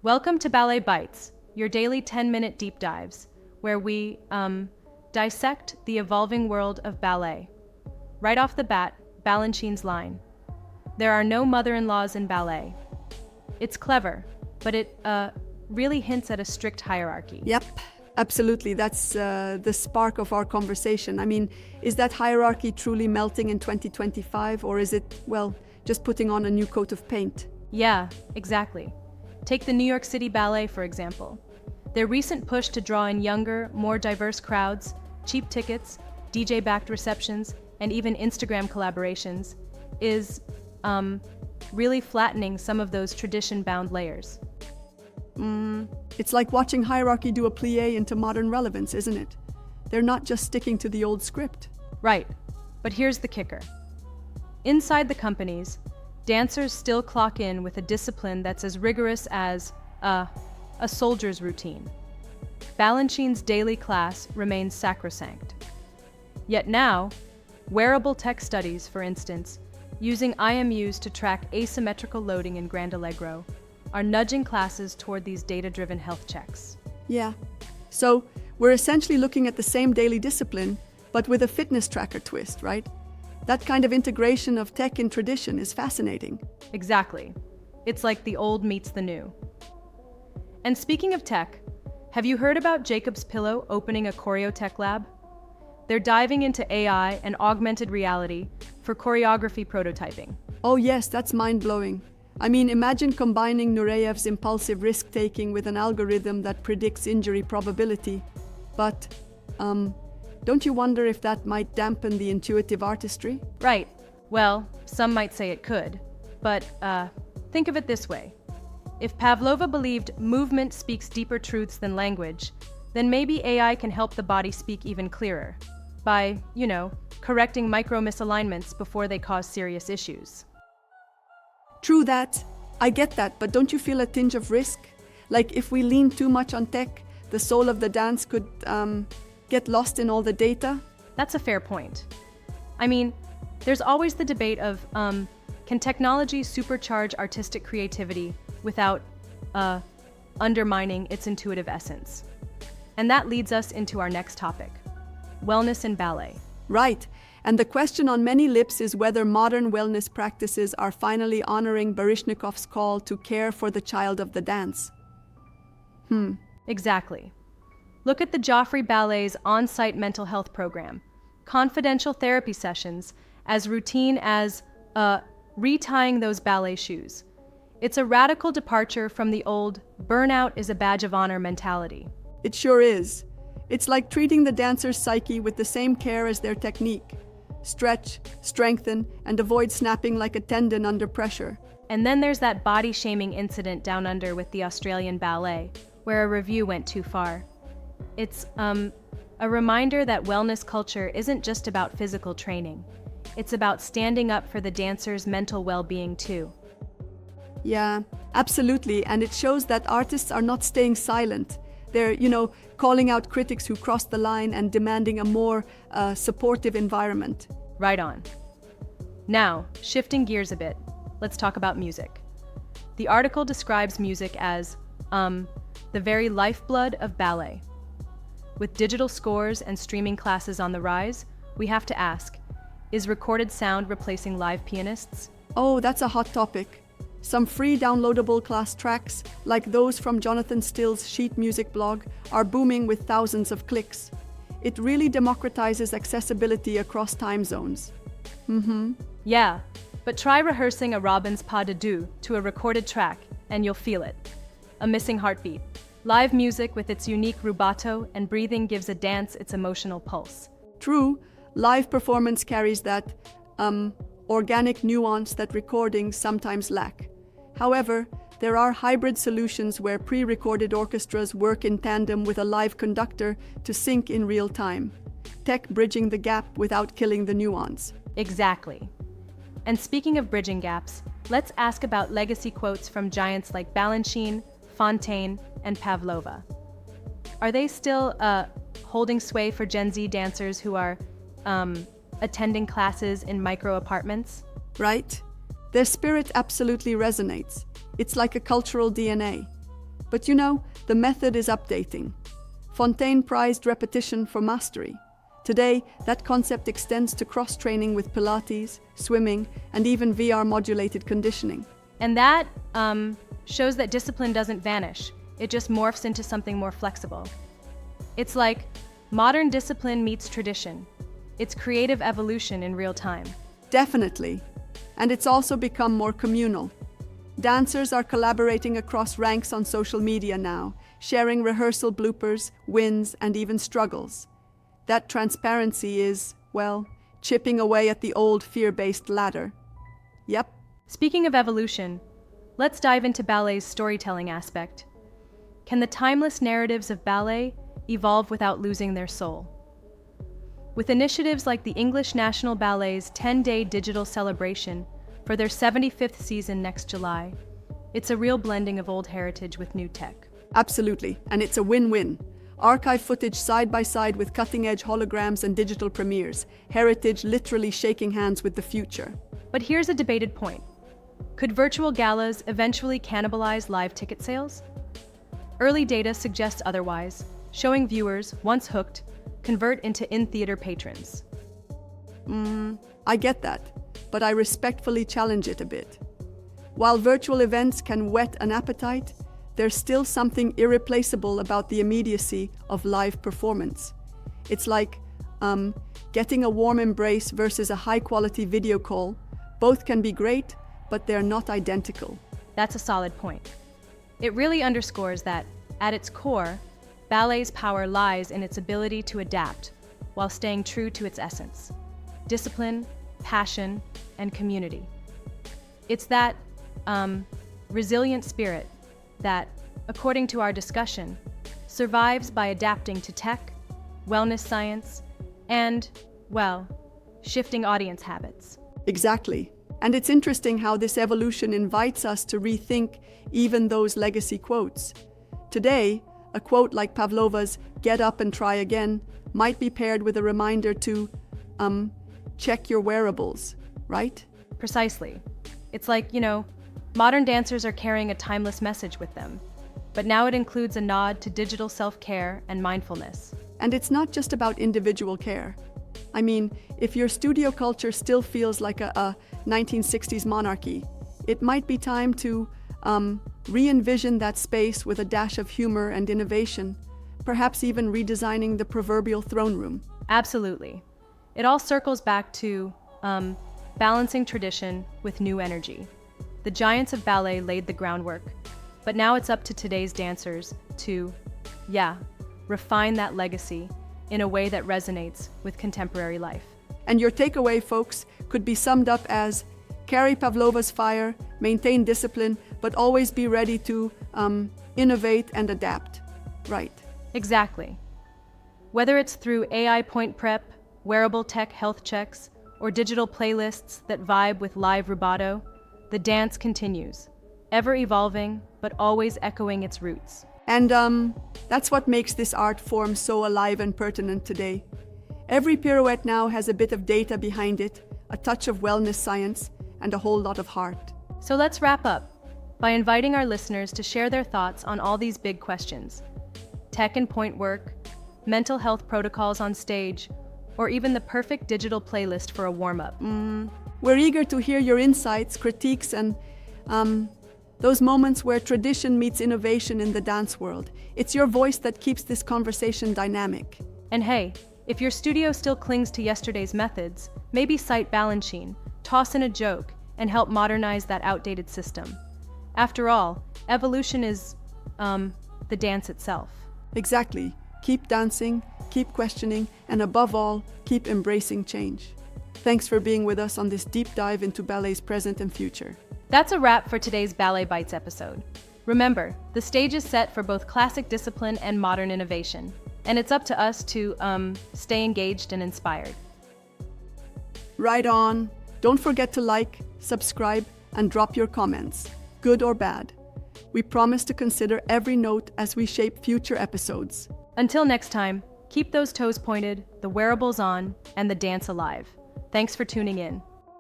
Welcome to Ballet Bites, your daily 10-minute deep dives, where we, dissect the evolving world of ballet. Right off the bat, Balanchine's line. There are no mother-in-laws in ballet. It's clever, but it, really hints at a strict hierarchy. Yep, absolutely. That's the spark of our conversation. I mean, is that hierarchy truly melting in 2025, or is it, well, just putting on a new coat of paint? Yeah, exactly. Take the New York City Ballet, for example. Their recent push to draw in younger, more diverse crowds, cheap tickets, DJ-backed receptions, and even Instagram collaborations is, really flattening some of those tradition-bound layers. It's like watching hierarchy do a plie into modern relevance, isn't it? They're not just sticking to the old script. Right, but here's the kicker. Inside the companies, dancers still clock in with a discipline that's as rigorous as a soldier's routine. Balanchine's daily class remains sacrosanct. Yet now, wearable-tech studies, for instance, using IMUs to track asymmetrical loading in Grand Allegro, are nudging classes toward these data-driven health checks. Yeah. So we're essentially looking at the same daily discipline, but with a fitness tracker twist, right? That kind of integration of tech and tradition is fascinating. Exactly. It's like the old meets the new. And speaking of tech, have you heard about Jacob's Pillow opening a ChoreoTech Lab? They're diving into AI and augmented reality for choreography prototyping. Oh yes, that's mind-blowing. I mean, imagine combining Nureyev's impulsive risk-taking with an algorithm that predicts injury probability. But, don't you wonder if that might dampen the intuitive artistry? Right. Well, some might say it could. But, think of it this way. If Pavlova believed movement speaks deeper truths than language, then maybe AI can help the body speak even clearer by, correcting micro-misalignments before they cause serious issues. True that. I get that, but don't you feel a tinge of risk? Like if we lean too much on tech, the soul of the dance could, get lost in all the data? That's a fair point. I mean, there's always the debate of, can technology supercharge artistic creativity without, undermining its intuitive essence? And that leads us into our next topic, wellness in ballet. Right. And the question on many lips is whether modern wellness practices are finally honoring Baryshnikov's call to care for the child of the dance. Exactly. Look at the Joffrey Ballet's on-site mental health program, confidential therapy sessions, as routine as, retying those ballet shoes. It's a radical departure from the old burnout is a badge of honor mentality. It sure is. It's like treating the dancer's psyche with the same care as their technique. Stretch, strengthen, and avoid snapping like a tendon under pressure. And then there's that body-shaming incident down under with the Australian ballet, where a review went too far. It's, a reminder that wellness culture isn't just about physical training. It's about standing up for the dancer's mental well-being too. Yeah, absolutely. And it shows that artists are not staying silent. They're, calling out critics who cross the line and demanding a more supportive environment. Right on. Now, shifting gears a bit, let's talk about music. The article describes music as, the very lifeblood of ballet. With digital scores and streaming classes on the rise, we have to ask, is recorded sound replacing live pianists? Oh, that's a hot topic. Some free downloadable class tracks, like those from Jonathan Still's sheet music blog, are booming with thousands of clicks. It really democratizes accessibility across time zones. Yeah, but try rehearsing a Robin's Pas de Deux to a recorded track, and you'll feel it. A missing heartbeat. Live music with its unique rubato and breathing gives a dance its emotional pulse. True, live performance carries that, organic nuance that recordings sometimes lack. However, there are hybrid solutions where pre-recorded orchestras work in tandem with a live conductor to sync in real time. Tech bridging the gap without killing the nuance. Exactly. And speaking of bridging gaps, let's ask about legacy quotes from giants like Balanchine, Fonteyn, and Pavlova. Are they still holding sway for Gen Z dancers who are attending classes in micro apartments? Right? Their spirit absolutely resonates. It's like a cultural DNA. But the method is updating. Fonteyn prized repetition for mastery. Today, that concept extends to cross-training with Pilates, swimming, and even VR-modulated conditioning. And that shows that discipline doesn't vanish. It just morphs into something more flexible. It's like modern discipline meets tradition. It's creative evolution in real time. Definitely. And it's also become more communal. Dancers are collaborating across ranks on social media now, sharing rehearsal bloopers, wins, and even struggles. That transparency is, chipping away at the old fear-based ladder. Yep. Speaking of evolution, let's dive into ballet's storytelling aspect. Can the timeless narratives of ballet evolve without losing their soul? With initiatives like the English National Ballet's 10-day digital celebration for their 75th season next July, it's a real blending of old heritage with new tech. Absolutely, and it's a win-win. Archive footage side by side with cutting-edge holograms and digital premieres, heritage literally shaking hands with the future. But here's a debated point. Could virtual galas eventually cannibalize live ticket sales? Early data suggests otherwise, showing viewers, once hooked, convert into in-theater patrons. I get that, but I respectfully challenge it a bit. While virtual events can whet an appetite, there's still something irreplaceable about the immediacy of live performance. It's like getting a warm embrace versus a high-quality video call. Both can be great, but they're not identical. That's a solid point. It really underscores that, at its core, ballet's power lies in its ability to adapt while staying true to its essence: discipline, passion, and community. It's that resilient spirit that, according to our discussion, survives by adapting to tech, wellness science, and, shifting audience habits. Exactly. And it's interesting how this evolution invites us to rethink even those legacy quotes. Today, a quote like Pavlova's "get up and try again" might be paired with a reminder to, check your wearables, right? Precisely. It's like, modern dancers are carrying a timeless message with them, but now it includes a nod to digital self-care and mindfulness. And it's not just about individual care. I mean, if your studio culture still feels like a 1960s monarchy, it might be time to re-envision that space with a dash of humor and innovation, perhaps even redesigning the proverbial throne room. Absolutely. It all circles back to balancing tradition with new energy. The giants of ballet laid the groundwork, but now it's up to today's dancers to, refine that legacy in a way that resonates with contemporary life. And your takeaway, folks, could be summed up as: carry Pavlova's fire, maintain discipline, but always be ready to innovate and adapt. Right. Exactly. Whether it's through AI point prep, wearable-tech health checks, or digital playlists that vibe with live rubato, the dance continues, ever evolving, but always echoing its roots. And that's what makes this art form so alive and pertinent today. Every pirouette now has a bit of data behind it, a touch of wellness science, and a whole lot of heart. So let's wrap up by inviting our listeners to share their thoughts on all these big questions: tech and point work, mental health protocols on stage, or even the perfect digital playlist for a warm-up. We're eager to hear your insights, critiques, and those moments where tradition meets innovation in the dance world. It's your voice that keeps this conversation dynamic. And hey, if your studio still clings to yesterday's methods, maybe cite Balanchine, toss in a joke, and help modernize that outdated system. After all, evolution is, the dance itself. Exactly. Keep dancing, keep questioning, and above all, keep embracing change. Thanks for being with us on this deep dive into ballet's present and future. That's a wrap for today's Ballet Bites episode. Remember, the stage is set for both classic discipline and modern innovation, and it's up to us to, stay engaged and inspired. Right on. Don't forget to like, subscribe, and drop your comments, good or bad. We promise to consider every note as we shape future episodes. Until next time, keep those toes pointed, the wearables on, and the dance alive. Thanks for tuning in.